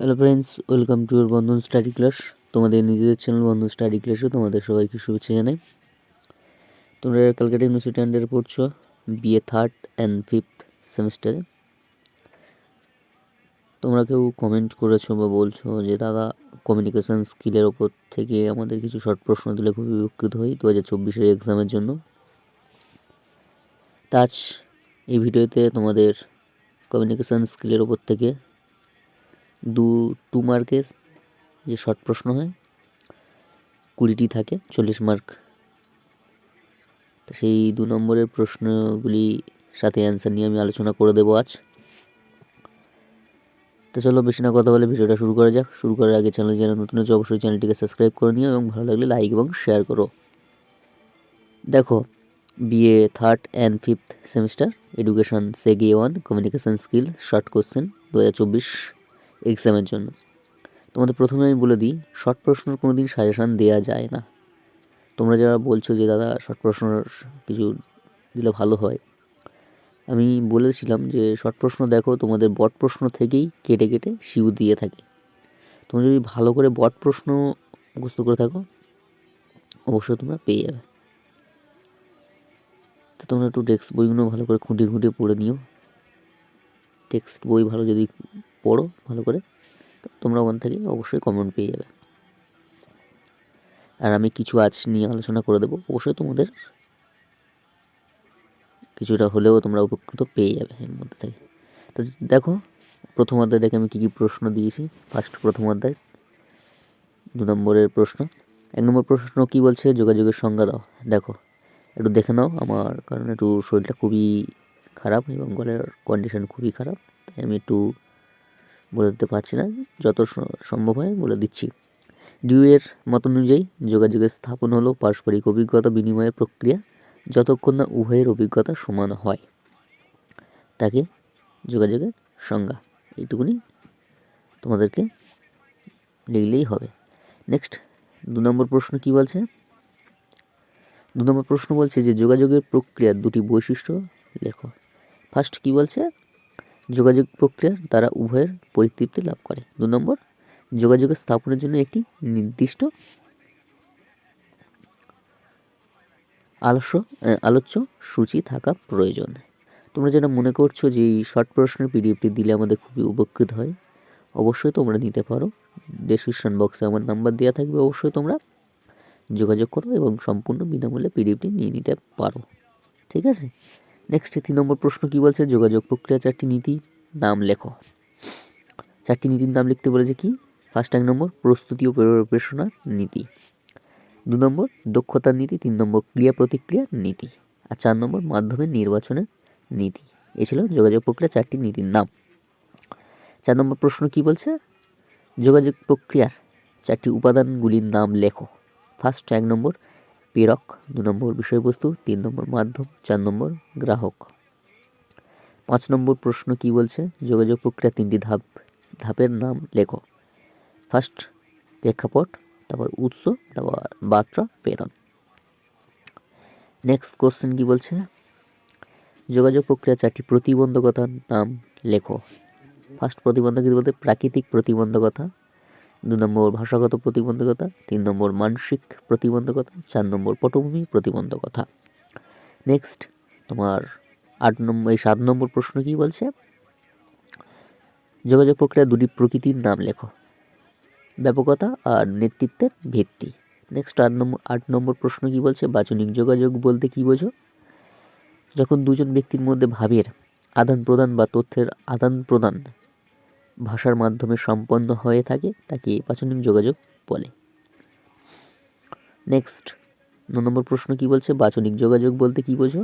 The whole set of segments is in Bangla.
Hello friends, welcome to your Bandhan study class. তোমাদের নিজেদের চ্যানেল বন্ধন স্টাডি ক্লাসে তোমাদের সবাইকে শুভেচ্ছা জানাই। তোমরা ক্যালকাটা ইউনিভার্সিটি আন্ডারে পড়ছো বিএ থার্ড অ্যান্ড ফিফথ সেমিস্টারে। তোমরা কেউ কমেন্ট করেছো বা বলছো যে দাদা কমিউনিকেশান স্কিলের ওপর থেকে আমাদের কিছু শর্ট প্রশ্ন দিলে খুবই উপকৃত হই 2024 এক্সামের জন্য। তা আজ এই ভিডিওতে তোমাদের কমিউনিকেশান স্কিলের ওপর থেকে টু মার্কের যে শর্ট প্রশ্ন হয় 20টি থাকে, 40 মার্ক। তো সেই 2 নম্বরের প্রশ্নগুলি সাথে অ্যান্সার নিয়ে আমি আলোচনা করে দেবো আজ। তো চলো বেশি না কথা বলে ভিডিওটা শুরু করা যাক। শুরু করার আগে চ্যানেল যারা নতুন হচ্ছে অবশ্যই চ্যানেলটিকে সাবস্ক্রাইব করে নিও এবং ভালো লাগলে লাইক এবং শেয়ার করো। দেখো, BA third and fifth semester education সেগে 1 কমিউনিকেশান স্কিল শর্ট কোশ্চেন 2024 এক্সামের জন্য। তোমাদের প্রথমে আমি বলে দিই, শর্ট প্রশ্নের কোনো দিন সাজেশান দেওয়া যায় না। তোমরা যারা বলছো যে দাদা শর্ট প্রশ্ন কিছু দিলে ভালো হয়, আমি বলেছিলাম যে শর্ট প্রশ্ন দেখো তোমাদের বট প্রশ্ন থেকেই কেটে কেটে শিউ দিয়ে থাকে। তোমরা যদি ভালো করে বট প্রশ্ন মুখস্থ করে থাকো অবশ্যই তোমরা পেয়ে যাবে। তো তোমরা একটু টেক্সট বইগুলো ভালো করে খুঁটিয়ে খুঁটিয়ে পড়ে নিও। টেক্সট বই ভালো যদি পড়ো ভালো করে, তোমরা ওখান থেকে অবশ্যই কমন পেয়ে যাবে। আর আমি কিছু আজ নিয়ে আলোচনা করে দেবো, অবশ্যই তোমাদের কিছুটা হলেও তোমরা উপকৃত পেয়ে যাবে এর মধ্যে থেকে। তো দেখো, প্রথম অধ্যায় দেখে আমি কী কী প্রশ্ন দিয়েছি। ফার্স্ট প্রথম অধ্যায় 2 নম্বরের প্রশ্ন। 1 নম্বর প্রশ্ন কী বলছে, যোগাযোগের সংজ্ঞা দাও। দেখো একটু দেখে নাও, আমার কারণ একটু শরীরটা খুবই খারাপ এবং গলার কন্ডিশন খুবই খারাপ, তাই আমি একটু বলে দিতে পারছি না, যত সম্ভব হয় বলে দিচ্ছি। ডিউয়ের মত অনুযায়ী যোগাযোগের স্থাপন হলো পারস্পরিক অভিজ্ঞতা বিনিময়ের প্রক্রিয়া যতক্ষণ না উভয়ের অভিজ্ঞতা সমান হয়, তাকে যোগাযোগের সংজ্ঞা। এইটুকুনি তোমাদেরকে লিখলেই হবে। নেক্সট 2 নম্বর প্রশ্ন কি বলছে, 2 নম্বর প্রশ্ন বলছে যে যোগাযোগের প্রক্রিয়ার দুটি বৈশিষ্ট্য লেখো। ফার্স্ট কি বলছে, যোগাযোগ প্রক্রিয়ার দ্বারা উভয়ের পরিতৃপ্তি লাভ করে। 2 নম্বর, যোগাযোগের স্থাপনের জন্য একটি নির্দিষ্ট আলোচ্য সূচি থাকা প্রয়োজন। তোমরা যেটা মনে করছো যে এই শর্ট প্রশ্নের পিডিএফটি দিলে আমাদের খুবই উপকৃত হয়, অবশ্যই তোমরা নিতে পারো। ডেসক্রিপশন বক্সে আমার নাম্বার দেওয়া থাকবে, অবশ্যই তোমরা যোগাযোগ করো এবং সম্পূর্ণ বিনামূল্যে পিডিএফটি নিয়ে নিতে পারো। ঠিক আছে। নেক্সট 3 নম্বর প্রশ্ন কি বলছে, যোগাযোগ প্রক্রিয়া 4টি নীতি নাম লেখো। 4টি নীতির নাম লিখতে বলেছে কি, ফার্স্ট 1 নম্বর প্রস্তুতি ও পরিবেশনার নীতি, 2 নম্বর দক্ষতার নীতি, 3 নম্বর ক্রিয়া প্রতিক্রিয়ার নীতি, আর 4 নম্বর মাধ্যমের নির্বাচনের নীতি। এ ছিল যোগাযোগ প্রক্রিয়া 4টি নীতির নাম। 4 নম্বর প্রশ্ন কি বলছে, যোগাযোগ প্রক্রিয়ার 4টি উপাদানগুলির নাম লেখো। ফার্স্ট 1 নম্বর প্রেরক, 2 নম্বর বিষয়বস্তু, 3 নম্বর মাধ্যম, 4 নম্বর গ্রাহক। 5 নম্বর প্রশ্ন কি বলছে, যোগাযোগ প্রক্রিয়া 3টি ধাপের নাম লেখো। ফার্স্ট প্রেক্ষাপট, তারপর উৎস, তারপর বার্তা প্রেরণ। নেক্সট কোশ্চেন কি বলছে, যোগাযোগ প্রক্রিয়া 4টি প্রতিবন্ধকতার নাম লেখো। ফার্স্ট প্রতিবন্ধকতা বলতে প্রাকৃতিক প্রতিবন্ধকতা, 2 নম্বর ভাষাগত প্রতিবন্ধকতা, 3 নম্বর মানসিক প্রতিবন্ধকতা, 4 নম্বর পটভূমি প্রতিবন্ধকতা। নেক্সট তোমার 7 নম্বর প্রশ্ন কি বলছে, যোগাযোগ প্রক্রিয়া 2টি প্রকৃতির নাম লেখো। ব্যাপকতা আর নেতৃত্বের ভিত্তি। নেক্সট 8 নম্বর প্রশ্ন কি বলছে, বাচনিক যোগাযোগ বলতে কি বোঝো। যখন দুজন ব্যক্তির মধ্যে ভাবের আদান প্রদান বা তথ্যের আদান প্রদান ভাষার মাধ্যমে সম্পন্ন হয়ে থাকে তাকে বাচনিক যোগাযোগ বলে। নেক্সট 9 নম্বর প্রশ্ন কি বলছে, বাচনিক যোগাযোগ বলতে কি বোঝো।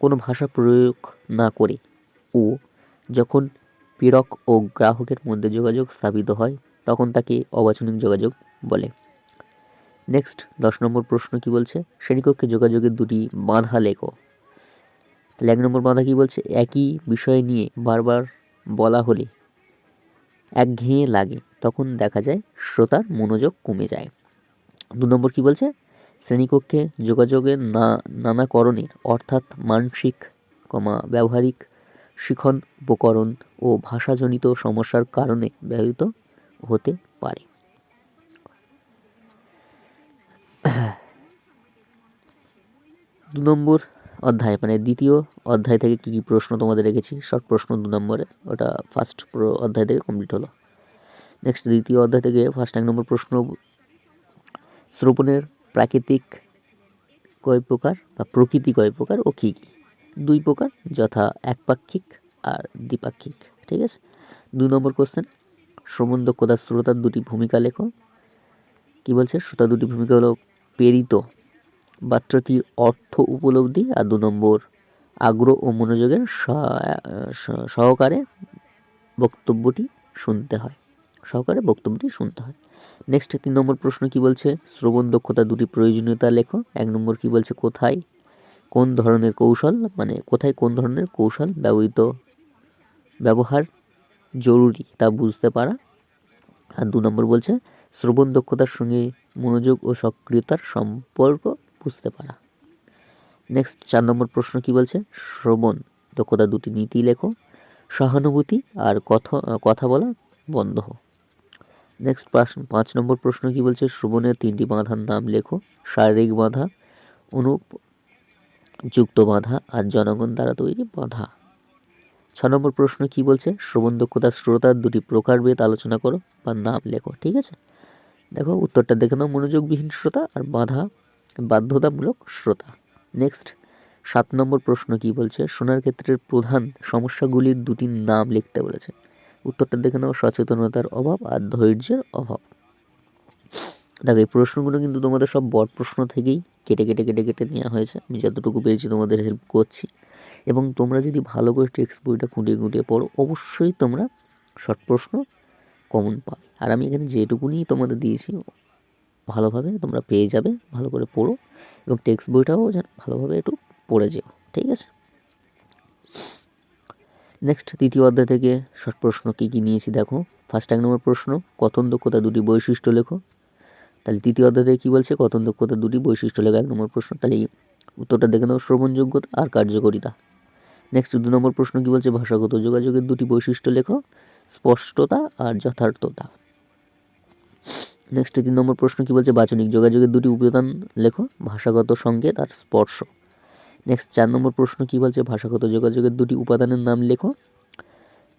কোনো ভাষা প্রয়োগ না করে ও যখন প্রেরক ও গ্রাহকের মধ্যে যোগাযোগ স্থাপিত হয় তখন তাকে অবাচনিক যোগাযোগ বলে। নেক্সট 10 নম্বর প্রশ্ন কি বলছে, শ্রেণীকক্ষে যোগাযোগের 2টি বাধা লেখো। তাহলে 1 নম্বর বাধা কি বলছে, একই বিষয় নিয়ে বারবার বলা হলে একঘেয়ে লাগে, তখন দেখা যায় শ্রোতার মনোযোগ কমে যায়। 2 নম্বর কি বলছে, শ্রেণীকক্ষে যোগাযোগের নানাকরণের অর্থাৎ মানসিক, ব্যবহারিক শিখন উপকরণ ও ভাষাজনিত সমস্যার কারণে ব্যবহৃত হতে পারে। দু নম্বর অধ্যায় মানে দ্বিতীয় অধ্যায় থেকে কী কী প্রশ্ন তোমাদের রেখেছি, শর্ট প্রশ্ন 2 নম্বরে, ওটা ফার্স্ট অধ্যায় থেকে কমপ্লিট হলো। নেক্সট দ্বিতীয় অধ্যায় থেকে ফার্স্ট 1 নম্বর প্রশ্ন, শ্রবণের প্রাকৃতিক কয় প্রকার বা প্রকৃতি কয় প্রকার ও কী কী? 2 প্রকার, যথা একপাক্ষিক আর দ্বিপাক্ষিক। ঠিক আছে। 2 নম্বর কোশ্চেন, শ্রবণ দক্ষতা শ্রোতার 2টি ভূমিকা লেখো। কি বলছে? শ্রোতার 2টি ভূমিকা হলো প্রেরিত বার্তাটির অর্থ উপলব্ধি, আর 2 নম্বর আগ্রহ ও মনোযোগের সহকারে বক্তব্যটি শুনতে হয়। নেক্সট 3 নম্বর প্রশ্ন কি বলছে? শ্রবণ দক্ষতা 2টি প্রয়োজনীয়তা লেখো। 1 নম্বর কি বলছে? কোথায় কোন ধরনের কৌশল ব্যবহার জরুরি তা বুঝতে পারা। আর 2 নম্বর বলছে শ্রবণ দক্ষতার সঙ্গে মনোযোগ ও সক্রিয়তার সম্পর্ক বুঝতে পারা। নেক্সট 4 নম্বর প্রশ্ন কি বলছে? শ্রবণ দক্ষতা 2টি নীতি লেখো। সহানুভূতি আর কথা বলা বন্ধ। নেক্সট 5 নম্বর প্রশ্ন কি বলছে? শ্রবণের 3টি বাধার নাম লেখো। শারীরিক বাধা, অনুযুক্ত বাধা আর জনগণ দ্বারা তৈরি বাধা। 6 নম্বর প্রশ্ন কি বলছে? শ্রবণ দক্ষতা শ্রোতার 2টি প্রকারভেদ আলোচনা করো বা নাম লেখো। ঠিক আছে, দেখো উত্তরটা দেখে নাও। মনোযোগবিহীন শ্রোতা আর বাধ্যতামূলক শ্রোতা। নেক্সট 7 নম্বর প্রশ্ন কি বলছে? শোনার ক্ষেত্রের প্রধান সমস্যাগুলির 2টি নাম লিখতে বলেছে। উত্তরটা দেখে নাও। সচেতনতার অভাব আর ধৈর্যের অভাব। দেখো এই প্রশ্নগুলো কিন্তু তোমাদের সব বড় প্রশ্ন থেকেই কেটে নেওয়া হয়েছে। আমি যতটুকু পেরেছি তোমাদের হেল্প করছি, এবং তোমরা যদি ভালো করে টেক্সট বইটা খুঁটিয়ে পড়ো, অবশ্যই তোমরা শর্ট প্রশ্ন কমন পাবে। আর আমি এখানে যেটুকুনি তোমাদের দিয়েছি ভালোভাবে তোমরা পেয়ে যাবে। ভালো করে পড়ো এবং টেক্সট বইটাও যেন ভালোভাবে একটু পড়ে যেও। ঠিক আছে। নেক্সট 3য় অধ্যায় থেকে শর্ট প্রশ্ন কী কী নিয়েছি দেখো। ফার্স্ট 1 নম্বর প্রশ্ন, কথন দক্ষতা 2টি বৈশিষ্ট্য লেখো। তাহলে 3য় অধ্যায় থেকে কী বলছে? কথন দক্ষতা 2টি বৈশিষ্ট্য লেখো। 1 নম্বর প্রশ্ন, তাহলে উত্তরটা দেখে নাও। শ্রবণযোগ্যতা আর কার্যকারিতা। নেক্সট 2 নম্বর প্রশ্ন কি বলছে? ভাষাগত যোগাযোগের 2টি বৈশিষ্ট্য লেখো। স্পষ্টতা আর যথার্থতা। নেক্সট 3 নম্বর প্রশ্ন কি বলছে? বাচনিক যোগাযোগের 2টি উপাদান লেখো। ভাষাগত সংকেত আর স্পর্শ। নেক্সট 4 নম্বর প্রশ্ন কি বলছে? ভাষাগত যোগাযোগের 2টি উপাদানের নাম লেখো।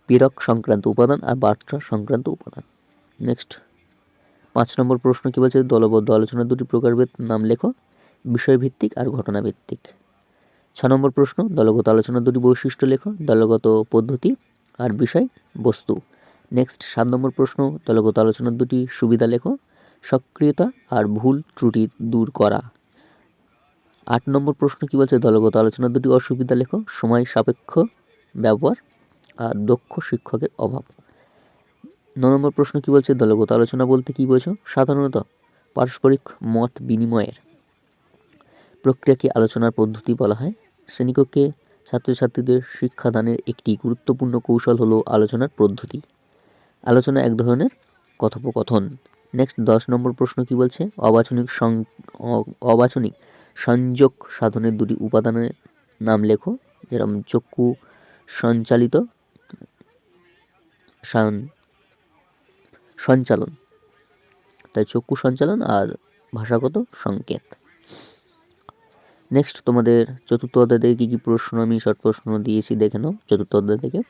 প্রেরক সংক্রান্ত উপাদান আর বার্তা সংক্রান্ত উপাদান। নেক্সট 5 নম্বর প্রশ্ন কি বলছে? দলবদ্ধ আলোচনার 2টি প্রকারভেদ নাম লেখো। বিষয়ভিত্তিক আর ঘটনাভিত্তিক। 6 নম্বর প্রশ্ন, দলগত আলোচনার 2টি বৈশিষ্ট্য লেখো। দলগত পদ্ধতি আর বিষয় বস্তু। নেক্সট 7 নম্বর প্রশ্ন, দলগত আলোচনার 2টি সুবিধা লেখো। সক্রিয়তা আর ভুল ত্রুটি দূর করা। 8 নম্বর প্রশ্ন কি বলছে? দলগত আলোচনার 2টি অসুবিধা লেখো। সময় সাপেক্ষ ব্যবহার আর দক্ষ শিক্ষকের অভাব। 9 নম্বর প্রশ্ন কি বলছে? দলগত আলোচনা বলতে কি বোঝো? সাধারণত পারস্পরিক মত বিনিময়ের প্রক্রিয়াকে আলোচনার পদ্ধতি বলা হয়। শ্রেণীকক্ষে ছাত্রছাত্রীদের শিক্ষাদানের একটি গুরুত্বপূর্ণ কৌশল হলো আলোচনার পদ্ধতি। আলোচনা এক ধরনের কথোপকথন। নেক্সট 10 নম্বর প্রশ্ন কি বলছে? অবাচনিক সংযোগ সাধনের 2টি উপাদানের নাম লেখো। যেরকম চক্ষু সঞ্চালন, তাই চক্ষু সঞ্চালন আর ভাষাগত সংকেত। নেক্সট তোমাদের 4র্থ অধ্যায় থেকে কী কী প্রশ্ন আমি শর্ট প্রশ্ন দিয়েছি দেখে নাও। 4র্থ অধ্যায় থেকে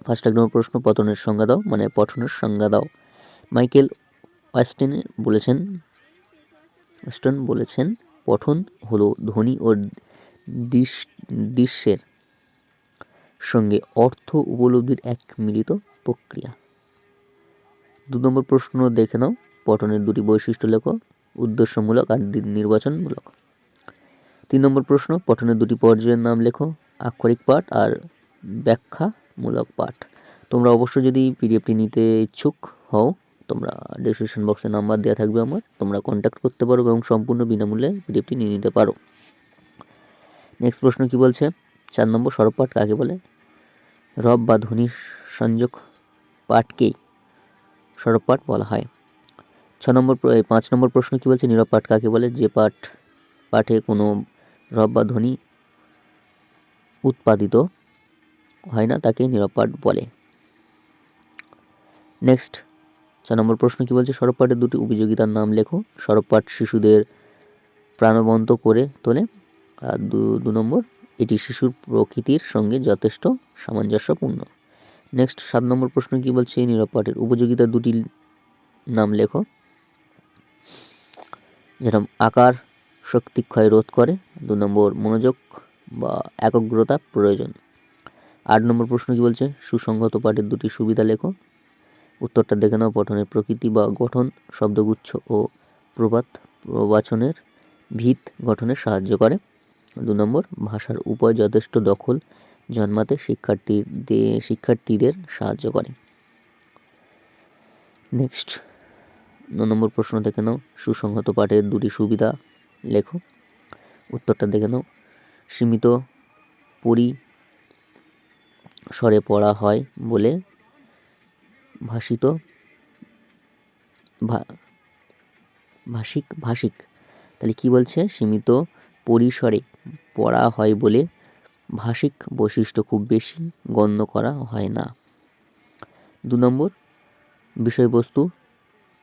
ফার্স্ট 1 নম্বর প্রশ্ন, পঠনের সংজ্ঞা দাও। মাইকেল ওয়েস্টন বলেছেন পঠন হলো ধ্বনি ও দৃশ্যের সঙ্গে অর্থ উপলব্ধির এক মিলিত প্রক্রিয়া। 2 নম্বর প্রশ্ন দেখে নাও। পঠনের 2টি বৈশিষ্ট্য লেখো। উদ্দেশ্যমূলক আর নির্বাচনমূলক। 3 নম্বর প্রশ্ন, পঠনের 2টি পর্যায়ের নাম লেখো। আক্ষরিক পাঠ আর ব্যাখ্যামূলক পাঠ। তোমরা অবশ্যই যদি পিডিএফটি নিতে ইচ্ছুক হও, তোমরা ডেসক্রিপশন বক্সে নাম্বার দেওয়া থাকবে আমার, তোমরা কন্ট্যাক্ট করতে পারো এবং সম্পূর্ণ বিনামূল্যে পিডিএফটি নিয়ে নিতে পারো। নেক্সট প্রশ্ন কি বলছে? 4 নম্বর, সরব পাঠ কাকে বলে? রব বা ধ্বনি সংযোগ পাঠকেই সরব পাঠ বলা হয়। 5 নম্বর প্রশ্ন কি বলছে? নীরব পাঠ কাকে বলে? যে পাঠে কোনো রব বা ধ্বনি উৎপাদিত হয় না তাকে নীরব পাঠ বলে। নেক্সট 4 নম্বর প্রশ্ন কি বলছে, সরব পাঠের দুটি উপযোগিতার নাম লেখো। সরব পাঠ শিশুদের প্রাণবন্ত করে তোলে। আর 2 নম্বর, এটি শিশুর প্রকৃতির সঙ্গে যথেষ্ট সামঞ্জস্যপূর্ণ। নেক্সট 7 নম্বর প্রশ্ন কি বলছে, নীরব পাঠের উপযোগিতা দুটি নাম লেখো। যেরকম আকার শক্তি ক্ষয় রোধ করে। 2 নম্বর, মনোযোগ বা একাগ্রতা প্রয়োজন। 8 নম্বর প্রশ্ন কি বলছে, সুসংগত পাঠের দুটি সুবিধা লেখো। উত্তরটা দেখে নাও। পঠনের প্রকৃতি বা গঠন শব্দগুচ্ছ ও প্রবাচনের ভিত গঠনে সাহায্য করে। 2 নম্বর, ভাষার উপায় যথেষ্ট দখল জন্মাতে শিক্ষার্থীদের সাহায্য করে। নেক্সট 9 নম্বর প্রশ্ন দেখে নাও, সুসংহত পাঠের দুটি সুবিধা লেখো। উত্তরটা দেখে নাও। সীমিত পরিসরে পড়া হয় বলে ভাষিক তাহলে কি বলছে, সীমিত পরিসরে পড়া হয় বলে ভাষিক বৈশিষ্ট্য খুব বেশি গণ্য করা হয় না। 2 নম্বর, বিষয়বস্তু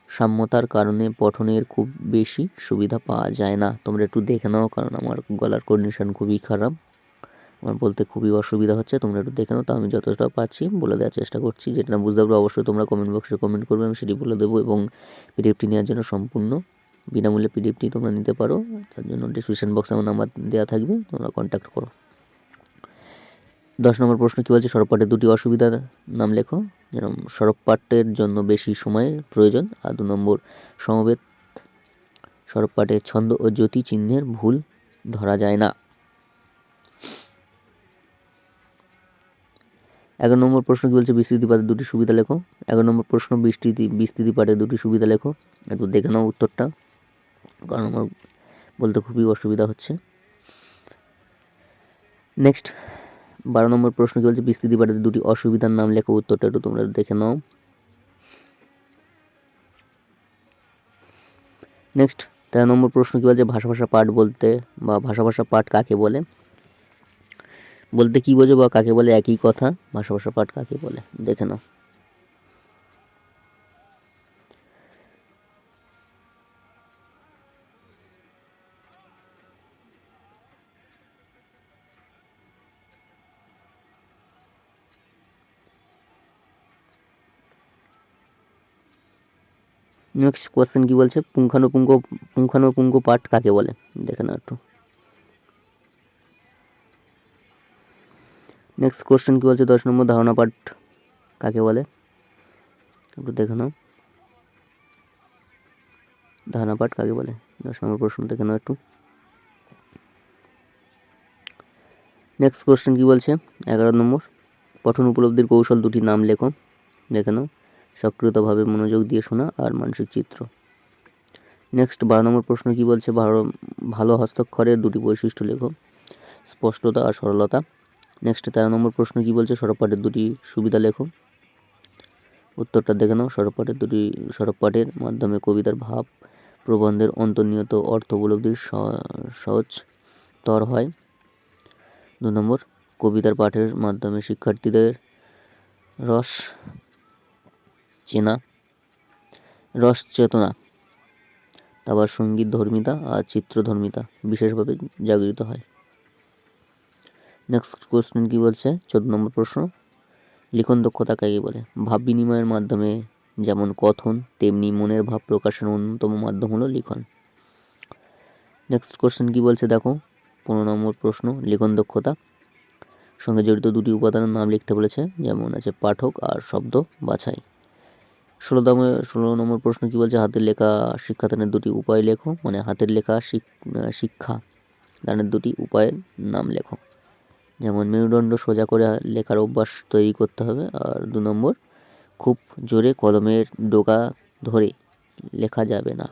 সাম্যতার কারণে পঠনের খুব বেশি সুবিধা পাওয়া যায় না। তোমরা একটু দেখে নাও, কারণ আমার গলার কন্ডিশন খুবই খারাপ, আমার বলতে খুবই অসুবিধা হচ্ছে। তোমরা একটু দেখে নাও, তো আমি যতটা পাচ্ছি বলে দেওয়ার চেষ্টা করছি। যেটা না বুঝতে পারবো অবশ্যই তোমরা কমেন্ট বক্সে কমেন্ট করবে, আমি সেটি বলে দেবো। এবং পিডিএফটি নেওয়ার জন্য সম্পূর্ণ বিনামূল্যে পিডিএফটি তোমরা নিতে পারো। তার জন্য ডিসক্রিপশন বক্সে আমার নাম্বার দেওয়া থাকবে, তোমরা কন্ট্যাক্ট করো। 10 নম্বর প্রশ্ন কী বলছে, সরব পাঠের দুটি অসুবিধার নাম লেখো। যেরকম সরব পাঠের জন্য বেশি সময়ের প্রয়োজন। আর 2 নম্বর, সমবেত সরব পাঠের ছন্দ ও জ্যোতি চিহ্নের ভুল ধরা যায় না। 11 নম্বর প্রশ্ন কী বলছে, বিস্তৃতি পাঠের দুটি সুবিধা লেখো। 11 নম্বর প্রশ্ন, বিস্তৃতি পাঠের দুটি সুবিধা লেখো। একটু দেখে নাও উত্তরটা, কারণ আমার বলতে খুবই অসুবিধা হচ্ছে। নেক্সট 12 নম্বর প্রশ্ন কী বলছে, বিস্তৃতি পাঠের দুটি অসুবিধার নাম লেখো। উত্তরটা একটু তোমরা দেখে নাও। নেক্সট 13 নম্বর প্রশ্ন কী বলছে, ভাষা পাঠ বলতে বা ভাষা পাঠ কাকে বলে। বলতে কী বোঝো বা কাকে বলে একই কথা, ভাষা পাঠ কাকে বলে দেখে নাও। নেক্সট কোয়েশ্চেন কী বলছে, পুঙ্খানুপুঙ্খ পাঠ কাকে বলে দেখে নাও একটু। নেক্সট কোয়েশ্চেন কী বলছে, 10 নম্বর, ধারণা পাঠ কাকে বলে একটু দেখে নাও। ধারণা পাঠ কাকে বলে 10 নম্বর প্রশ্ন দেখে নাও একটু। নেক্সট কোয়েশ্চেন কী বলছে, 11 নম্বর, পঠন উপলব্ধির কৌশল দুটি নাম লেখো। দেখে নাও। সক্রিয়তাভাবে মনোযোগ দিয়ে শোনা আর মানসিক চিত্র। নেক্সট 12 নম্বর প্রশ্ন কী বলছে, ভালো হস্তাক্ষরের দুটি বৈশিষ্ট্য লেখো। স্পষ্টতা আর সরলতা। নেক্সট 13 নম্বর প্রশ্ন কী বলছে, সরব পাঠের দুটি সুবিধা লেখো। উত্তরটা দেখে নাও। সরব পাঠের মাধ্যমে কবিতার ভাব প্রবন্ধের অন্তর্নিহিত অর্থ উপলব্ধির সহজতর হয়। 2 নম্বর, কবিতার পাঠের মাধ্যমে শিক্ষার্থীদের রস চেতনা, তারপর সঙ্গীত ধর্মিতা আর চিত্রধর্মিতা বিশেষভাবে জাগরিত হয়। নেক্সট কোশ্চেন কী বলছে, 14 নম্বর প্রশ্ন, লিখন দক্ষতা কাকে বলে। ভাব বিনিময়ের মাধ্যমে যেমন কথন, তেমনি মনের ভাব প্রকাশের অন্যতম মাধ্যম হলো লিখন। নেক্সট কোশ্চেন কী বলছে দেখো, 15 নম্বর প্রশ্ন, লিখন দক্ষতা সঙ্গে জড়িত দুটি উপাদানের নাম লিখতে বলেছে, যেমন আছে পাঠক আর শব্দ বাছাই। 16 নম্বর প্রশ্ন কী বলছে, হাতের লেখা শিক্ষাদানের দুটি উপায় লেখো। মানে হাতের লেখা শিক্ষা দানের দুটি উপায়ের নাম লেখো। যেমন মেরুদণ্ড সোজা করে লেখার অভ্যাস তৈরি করতে হবে। আর 2 নম্বর, খুব জোরে কলমের ডোকা ধরে লেখা যাবে না।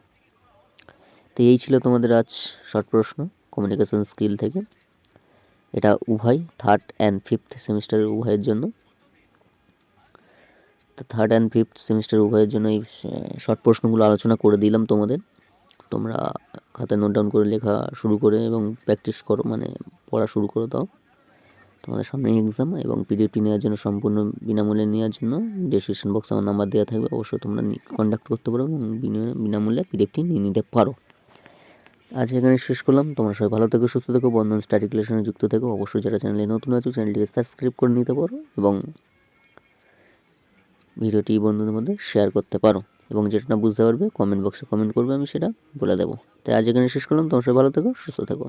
তো এই ছিল তোমাদের আজ শর্ট প্রশ্ন কমিউনিকেশন স্কিল থেকে। এটা উভয় 3rd and 5th সেমিস্টারের উভয়ের জন্য। তো 3rd and 5th সেমিস্টার উভয়ের জন্য এই শর্ট প্রশ্নগুলো আলোচনা করে দিলাম তোমাদের। তোমরা খাতায় নোট ডাউন করে লেখা শুরু করে এবং প্র্যাকটিস করো, মানে পড়া শুরু করে দাও। তো তোমাদের সামনে এক্সাম, এবং পিডিএফটি নেওয়ার জন্য সম্পূর্ণ বিনামূল্যে নেওয়ার জন্য ডেসক্রিপশন বক্সে আমার নাম্বার দেওয়া থাকবে, অবশ্যই তোমরা কন্ট্যাক্ট করতে পারো এবং বিনামূল্যে পিডিএফটি নিয়ে নিতে পারো। আজ এখানে শেষ করলাম। তোমরা সবাই ভালো থেকো, সুস্থ থেকো, বন্ধন স্টাডি ক্লাসে যুক্ত থেকো। অবশ্যই যারা চ্যানেলে নতুন আছো চ্যানেলটিকে সাবস্ক্রাইব করে নিতে পারো এবং ভিডিওটি বন্ধুদের মধ্যে শেয়ার করতে পারো, এবং যেটা না বুঝতে পারবে কমেন্ট বক্সে কমেন্ট করবে, আমি সেটা বলে দেবো। তাই আজ এখানে শেষ করলাম। তোমরা সবাই ভালো থেকো, সুস্থ থেকো।